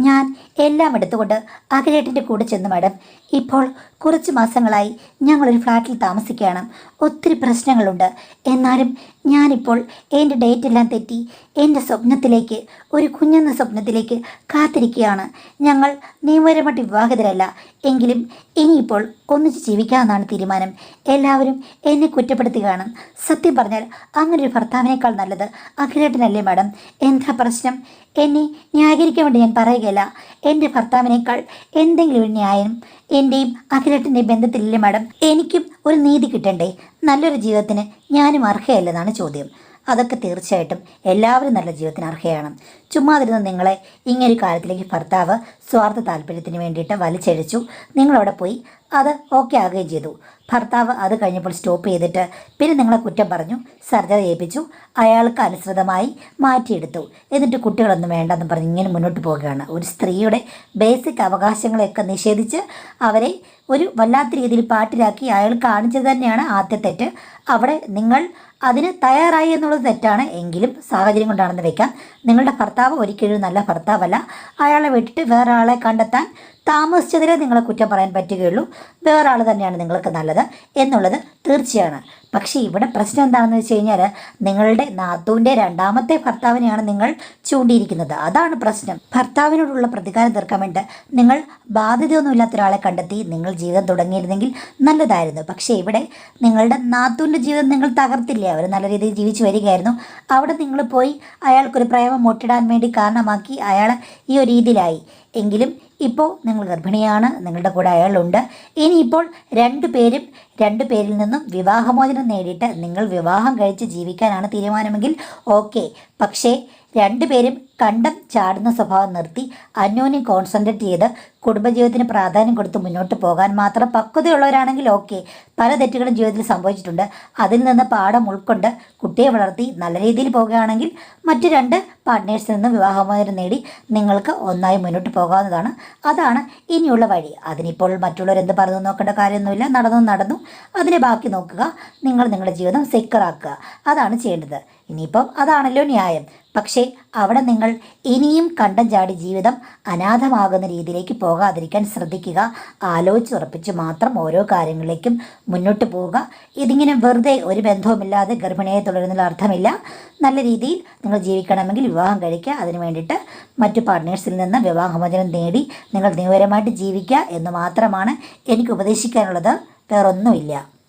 ഞാൻ എല്ലാം എടുത്തുകൊണ്ട് അഖിലേട്ടൻ്റെ കൂടെ ചെന്നു മാഡം. ഇപ്പോൾ കുറച്ച് മാസങ്ങളായി ഞങ്ങളൊരു ഫ്ലാറ്റിൽ താമസിക്കുകയാണ്. ഒത്തിരി പ്രശ്നങ്ങളുണ്ട്. എന്നാലും ഞാനിപ്പോൾ എൻ്റെ ഡേറ്റ് എല്ലാം തെറ്റി എൻ്റെ സ്വപ്നത്തിലേക്ക്, ഒരു കുഞ്ഞെന്ന സ്വപ്നത്തിലേക്ക് കാത്തിരിക്കുകയാണ്. ഞങ്ങൾ നിയമപരമായിട്ട് വിവാഹിതരല്ല എങ്കിലും ഇനിയിപ്പോൾ ഒന്നിച്ച് ജീവിക്കാമെന്നാണ് തീരുമാനം. എല്ലാവരും എന്നെ കുറ്റപ്പെടുത്തുകയാണ്. സത്യം പറഞ്ഞാൽ അങ്ങനൊരു ഭർത്താവിനേക്കാൾ നല്ലത് അഖിലേട്ടനല്ലേ മാഡം? എന്താ പ്രശ്നം? എന്നെ ന്യായീകരിക്കാൻ വേണ്ടി ഞാൻ പറയുകയില്ല. എൻ്റെ ഭർത്താവിനേക്കാൾ എന്തെങ്കിലും ഒരു ന്യായം എൻ്റെയും അഖിലേട്ടൻ്റെയും ബന്ധത്തിലില്ലേ മാഡം? എനിക്കും ഒരു നീതി കിട്ടണ്ടേ? നല്ലൊരു ജീവിതത്തിന് ഞാനും അർഹയല്ലെന്നാണ് ചോദ്യം. അതൊക്കെ തീർച്ചയായിട്ടും എല്ലാവരും നല്ല ജീവിതത്തിന് അർഹയാണ്. ചുമ്മാതിരുന്ന് നിങ്ങളെ ഇങ്ങനൊരു കാര്യത്തിലേക്ക് ഭർത്താവ് സ്വാർത്ഥ താല്പര്യത്തിന് വേണ്ടിയിട്ട് വലിച്ചഴിച്ചു. നിങ്ങളവിടെ പോയി അത് ഓക്കെ ആകുകയും ചെയ്തു. ഭർത്താവ് അത് കഴിഞ്ഞപ്പോൾ സ്റ്റോപ്പ് ചെയ്തിട്ട് പിന്നെ നിങ്ങളെ കുറ്റം പറഞ്ഞു, സർജറി ചെയ്യിപ്പിച്ചു, അയാൾക്ക് അനുസൃതമായി മാറ്റിയെടുത്തു. എന്നിട്ട് കുട്ടികളൊന്നും വേണ്ടെന്ന് പറഞ്ഞ് ഇങ്ങനെ മുന്നോട്ട് പോവുകയാണ്. ഒരു സ്ത്രീയുടെ ബേസിക് അവകാശങ്ങളെയൊക്കെ നിഷേധിച്ച് അവരെ ഒരു വല്ലാത്ത രീതിയിൽ പാട്ടിലാക്കി അയാൾ കാണിച്ചത് തന്നെയാണ് ആദ്യത്തെ തെറ്റ്. അവിടെ നിങ്ങൾ അതിന് തയ്യാറായി എന്നുള്ളത് തെറ്റാണ്. എങ്കിലും സാഹചര്യം കൊണ്ടാണെന്ന് വെക്കാം. നിങ്ങളുടെ ഭർത്താവ് ഒരിക്കലും നല്ല ഭർത്താവല്ല. അയാളെ വിട്ടിട്ട് വേറെ ആളെ കണ്ടെത്താൻ താമസിച്ചതിലേ നിങ്ങളെ കുറ്റം പറയാൻ പറ്റുകയുള്ളൂ. വേറെ ആൾ തന്നെയാണ് നിങ്ങൾക്ക് നല്ലത് എന്നുള്ളത് തീർച്ചയാണ്. പക്ഷേ ഇവിടെ പ്രശ്നം എന്താണെന്ന് വെച്ച് കഴിഞ്ഞാൽ നിങ്ങളുടെ നാത്തൂൻ്റെ രണ്ടാമത്തെ ഭർത്താവിനെയാണ് നിങ്ങൾ ചൂണ്ടിയിരിക്കുന്നത്. അതാണ് പ്രശ്നം. ഭർത്താവിനോടുള്ള പ്രതികാരം തീർക്കാൻ വേണ്ടി നിങ്ങൾ ബാധ്യതയൊന്നുമില്ലാത്ത ഒരാളെ കണ്ടെത്തി നിങ്ങൾ ജീവിതം തുടങ്ങിയിരുന്നെങ്കിൽ നല്ലതായിരുന്നു. പക്ഷേ ഇവിടെ നിങ്ങളുടെ നാത്തൂൻ്റെ ജീവിതം നിങ്ങൾ തകർത്തില്ലേ? അവർ നല്ല രീതിയിൽ ജീവിച്ചു വരികയായിരുന്നു. അവിടെ നിങ്ങൾ പോയി അയാൾക്കൊരു പ്രേമം മുട്ടിടാൻ വേണ്ടി കാരണമാക്കി അയാൾ ഈ ഒരു രീതിയിലായി. എങ്കിലും ഇപ്പോൾ നിങ്ങൾ ഗർഭിണിയാണ്, നിങ്ങളുടെ കൂടെ അയാളുണ്ട്. ഇനിയിപ്പോൾ രണ്ടു പേരിൽ നിന്നും വിവാഹമോചനം നേടിയിട്ട് നിങ്ങൾ വിവാഹം കഴിച്ച് ജീവിക്കാനാണ് തീരുമാനമെങ്കിൽ ഓക്കെ. പക്ഷേ രണ്ടുപേരും കണ്ടം ചാടുന്ന സ്വഭാവം നിർത്തി അന്യോന്യം കോൺസെൻട്രേറ്റ് ചെയ്ത് കുടുംബജീവിതത്തിന് പ്രാധാന്യം കൊടുത്ത് മുന്നോട്ട് പോകാൻ മാത്രം പക്വതയുള്ളവരാണെങ്കിൽ ഓക്കെ. പല തെറ്റുകളും ജീവിതത്തിൽ സംഭവിച്ചിട്ടുണ്ട്. അതിൽ നിന്ന് പാഠം ഉൾക്കൊണ്ട് കുട്ടിയെ വളർത്തി നല്ല രീതിയിൽ പോകുകയാണെങ്കിൽ മറ്റു രണ്ട് പാർട്ട്നേഴ്സിൽ നിന്ന് വിവാഹമോചനം നേടി നിങ്ങൾക്ക് ഒന്നായി മുന്നോട്ട് പോകാവുന്നതാണ്. അതാണ് ഇനിയുള്ള വഴി. അതിനിപ്പോൾ മറ്റുള്ളവരെന്ത് പറഞ്ഞു നോക്കേണ്ട കാര്യമൊന്നുമില്ല. നടന്നു അതിനെ ബാക്കി നോക്കുക. നിങ്ങൾ നിങ്ങളുടെ ജീവിതം സെക്യൂറാക്കുക. അതാണ് ചെയ്യേണ്ടത്. ഇനിയിപ്പം അതാണല്ലോ ന്യായം. പക്ഷേ അവിടെ നിങ്ങൾ ഇനിയും കണ്ടം ചാടി ജീവിതം അനാഥമാകുന്ന രീതിയിലേക്ക് പോകാതിരിക്കാൻ ശ്രദ്ധിക്കുക. ആലോചിച്ചുറപ്പിച്ച് മാത്രം ഓരോ കാര്യങ്ങളിലേക്കും മുന്നോട്ട് പോവുക. ഇതിങ്ങനെ വെറുതെ ഒരു ബന്ധവുമില്ലാതെ ഗർഭിണിയെ തുടരുന്നതിൽ അർത്ഥമില്ല. നല്ല രീതിയിൽ നിങ്ങൾ ജീവിക്കണമെങ്കിൽ വിവാഹം കഴിക്കുക. അതിന് വേണ്ടിയിട്ട് മറ്റു പാർട്ട്നേഴ്സിൽ നിന്ന് വിവാഹമോചനം നേടി നിങ്ങൾ നിയമപരമായിട്ട് ജീവിക്കുക എന്ന് മാത്രമാണ് എനിക്ക് ഉപദേശിക്കാനുള്ളത്. വേറൊന്നുമില്ല.